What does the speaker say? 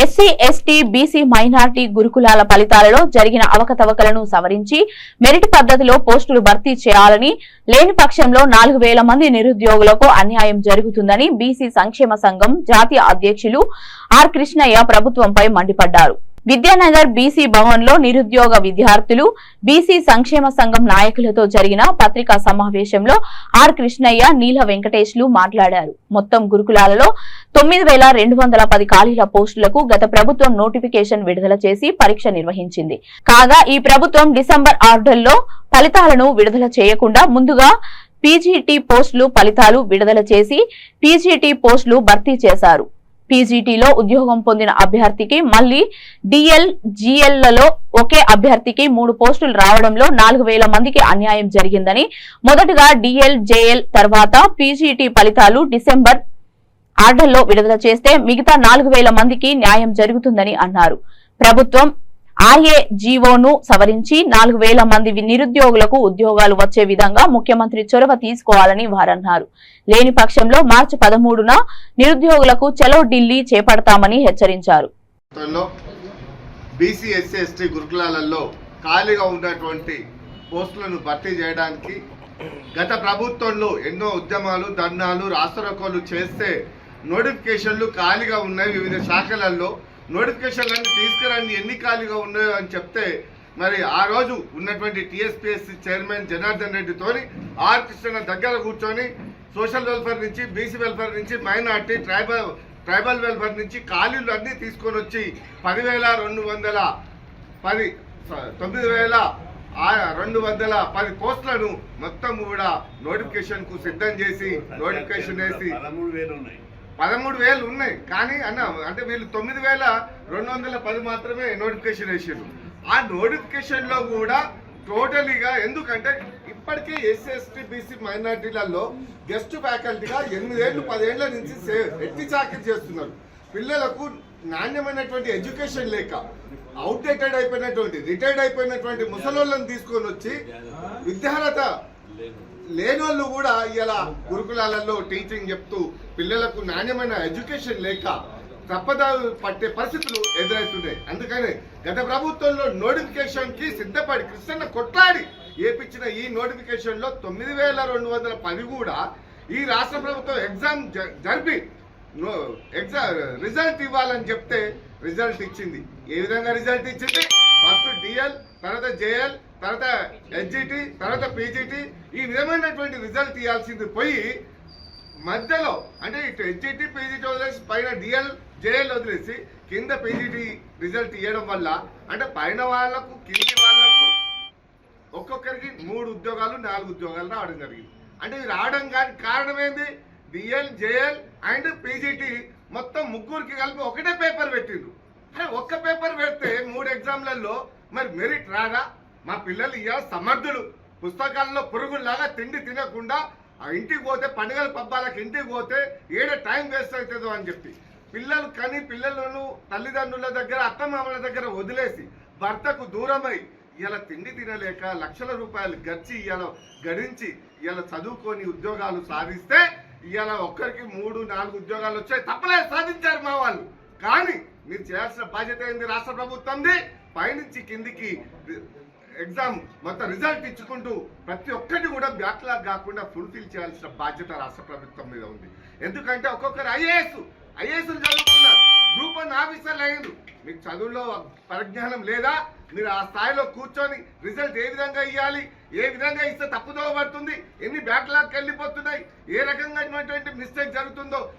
SC ST BC minority గురుకులాల ఫలితాలలో జరిగిన అవకతవకలను సవరించి మెరిట్ పద్ధతిలో పోస్టులు భర్తీ చేయాలని లేని పక్షంలో 4000 మంది నిరుద్యోగులకు అన్యాయం జరుగుతుందని బీసీ సంక్షేమ సంఘం జాతీయ అధ్యక్షులు ఆర్ కృష్ణయ్య ప్రభుత్వంపై మండిపడ్డారు. విద్యానగర్ బీసీ భవన్ లో నిరుద్యోగ విద్యార్థులు బీసీ సంక్షేమ సంఘం నాయకులతో జరిగిన పత్రికా సమావేశంలో ఆర్ కృష్ణయ్య నీల వెంకటేష్లు మాట్లాడారు. మొత్తం గురుకులాలలో 9210 ఖాళీల పోస్టులకు గత ప్రభుత్వం నోటిఫికేషన్ విడుదల చేసి పరీక్ష నిర్వహించింది. కాగా ఈ ప్రభుత్వం డిసెంబర్ ఆర్డర్లో ఫలితాలను విడుదల చేయకుండా ముందుగా పీజీటీ పోస్టులు ఫలితాలు విడుదల చేసి పీజీటీ పోస్టులు భర్తీ చేశారు. పీజీటీలో ఉద్యోగం పొందిన అభ్యర్థికి మళ్లీ డిఎల్ జిఎల్లలో ఒకే అభ్యర్థికి 3 పోస్టులు రావడంలో 4000 మందికి అన్యాయం జరిగిందని, మొదటగా డిఎల్ జేఎల్ తర్వాత పీజీటీ ఫలితాలు డిసెంబర్ ఆర్డర్లో విడుదల చేస్తే మిగతా 4000 మందికి న్యాయం జరుగుతుందని అన్నారు. ప్రభుత్వం ఆర్ఏజీఓను సవరించి 4000 మంది నిరుద్యోగులకు ఉద్యోగాలు వచ్చే విధంగా ముఖ్యమంత్రి చొరవ తీసుకోవాలని వారన్నారు. లేని పక్షంలో మార్చి 13న నిరుద్యోగులకు చలో ఢిల్లీ చేపడతామని హెచ్చరించారు. బీసీ ఎస్సీ ఎస్టీ గురుకులాలలో ఖాళీగా ఉన్నటువంటి పోస్టులను భర్తీ చేయడానికి గత ప్రభుత్వంలో ఎన్నో ఉద్యమాలు ధర్నాలు రాస్తారోకోలు చేస్తే నోటిఫికేషన్లు ఖాళీగా ఉన్నాయి. వివిధ శాఖలలో నోటిఫికేషన్లన్నీ తీసుకురండి ఎన్ని ఖాళీగా ఉన్నాయో అని చెప్తే మరి ఆ రోజు ఉన్నటువంటి టీఎస్పీఎస్సీ చైర్మన్ జనార్దన్ రెడ్డితోని ఆర్ కృష్ణ దగ్గర కూర్చొని సోషల్ వెల్ఫేర్ నుంచి బీసీ వెల్ఫేర్ నుంచి మైనార్టీ ట్రైబల్ వెల్ఫేర్ నుంచి ఖాళీలు అన్నీ తీసుకొని వచ్చి 9,210 పోస్టులను మొత్తం కూడా నోటిఫికేషన్ కు సిద్ధం చేసి నోటిఫికేషన్ వేసి 13,000 ఉన్నాయి. కానీ అంటే వీళ్ళు 9,210 మాత్రమే నోటిఫికేషన్ వేసారు. ఆ నోటిఫికేషన్ లో కూడా టోటలీగా ఎందుకంటే ఇప్పటికే ఎస్సీ ఎస్టీ బీసీ మైనార్టీలలో గెస్ట్ ఫ్యాకల్టీగా 8 ఏళ్ళు 10 ఏళ్ల నుంచి ఎట్టి చాకరీ చేస్తున్నారు. పిల్లలకు నాణ్యమైనటువంటి ఎడ్యుకేషన్ లేక అవుట్డేటెడ్ అయిపోయినటువంటి రిటైర్డ్ అయిపోయినటువంటి ముసలోళ్ళని తీసుకొని వచ్చి విద్యార్హత లేని వాళ్ళు కూడా ఇలా గురుకులాలలో టీచింగ్ చెప్తూ పిల్లలకు నాణ్యమైన ఎడ్యుకేషన్ లేక తప్పదాలు పట్టే పరిస్థితులు ఎదురవుతున్నాయి. అందుకని గత ప్రభుత్వంలో నోటిఫికేషన్ కి సిద్ధపడి కృష్ణ కొట్లాడి ఏపించిన ఈ నోటిఫికేషన్ లో 9,210 కూడా ఈ రాష్ట్ర ప్రభుత్వం ఎగ్జామ్ జరిపి రిజల్ట్ ఇవ్వాలని చెప్తే రిజల్ట్ ఇచ్చింది. ఏ విధంగా రిజల్ట్ ఇచ్చింది? ఫస్ట్ డిఎల్, తర్వాత జేఎల్, తర్వాత హెచ్జిటి, తర్వాత పీజీటీ ఈ విధమైనటువంటి రిజల్ట్ ఇవ్వాల్సింది పోయి మధ్యలో అంటే ఇటు హెచ్జిటి పీజీటీ వదిలేసి పైన డిఎల్ జేఎల్ వదిలేసి కింద పీజీటీ రిజల్ట్ ఇవ్వడం వల్ల అంటే పైన వాళ్లకు కింది వాళ్లకు ఒక్కొక్కరికి 3 ఉద్యోగాలు 4 ఉద్యోగాలు రావడం జరిగింది. అంటే ఇది రావడం కానీ కారణం ఏంది? డిఎల్ జేఎల్ అండ్ పీజీటీ మొత్తం ముగ్గురికి కలిపి ఒకటే పేపర్ పెట్టిండ్రు. అరే ఒక్క పేపర్ పెడితే 3 ఎగ్జామ్లలో మరి మెరిట్ రాదా? మా పిల్లలు ఇవాళ సమర్థులు, పుస్తకాల్లో పురుగుల్లాగా తిండి తినకుండా ఇంటికి పోతే పండుగల పబ్బాలకు ఇంటికి పోతే ఏడ టైం వేస్ట్ అవుతుందో అని చెప్పి పిల్లలు కానీ పిల్లలను తల్లిదండ్రుల దగ్గర అత్తమామల దగ్గర వదిలేసి భర్తకు దూరమై ఇలా తిండి తినలేక లక్షల రూపాయలు గడించి ఇలా చదువుకొని ఉద్యోగాలు సాధిస్తే ఇలా ఒక్కరికి 3-4 ఉద్యోగాలు వచ్చాయి. తప్పలేదు, సాధించారు మా వాళ్ళు. కానీ మీరు చేయాల్సిన బాధ్యత ఏంది? రాష్ట్ర ప్రభుత్వంది పైనుంచి కిందికి ఎగ్జామ్ మొత్తం రిజల్ట్ ఇచ్చుకుంటూ ప్రతి ఒక్కటి కూడా బ్యాక్లాగ్ కాకుండా ఫుల్ఫిల్ చేయాల్సిన బాధ్యత రాష్ట్ర ప్రభుత్వం మీద ఉంది. ఎందుకంటే ఒక్కొక్కరు ఐఏఎస్లు చదువుతున్నారు, గ్రూప్ 1 ఆఫీసర్లు అయ్యారు. మీకు చదువులో పరిజ్ఞానం లేదా? మీరు ఆ స్థాయిలో కూర్చొని రిజల్ట్ ఏ విధంగా ఇవ్వాలి, ఏ విధంగా ఇస్తే తప్పుదోవ పడుతుంది, ఎన్ని బ్యాక్లాగ్కి వెళ్ళిపోతున్నాయి, ఏ రకంగా మిస్టేక్ జరుగుతుందో